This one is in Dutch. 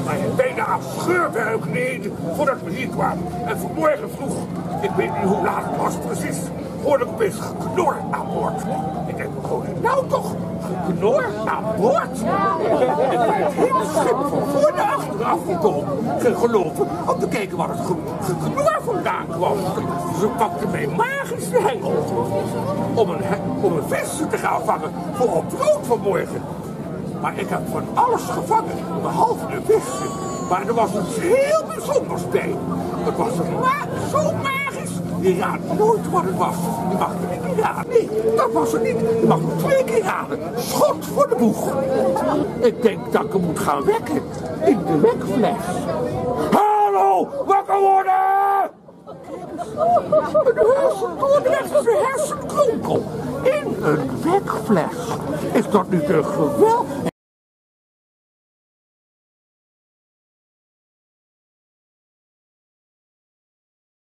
Maar bijna scheurbuik niet voordat we hier kwamen. En vanmorgen vroeg, ik weet niet hoe laat het was precies, hoorde ik opeens geknor aan boord. Ik denk, oh, nou toch, geknor aan boord? Ik ben het hele schip van voor naar achter afgekomen, gelopen, om te kijken waar het geknor vandaan kwam. Ze pakte mijn magische hengel om een visje te gaan vangen voor op brood vanmorgen. Maar ik heb van alles gevangen, behalve een visje. Maar er was iets heel bijzonders bij. Het was zo magisch. Je raadt nooit wat het was. Je mag het niet raden. Nee, dat was het niet. Je mag het 2 keer raden. Schot voor de boeg. Ik denk dat ik hem moet gaan wekken. In de wekfles. Hallo, wakker worden! Een Dordrechtse hersenkronkel. In een wekfles. Is dat niet een geweld?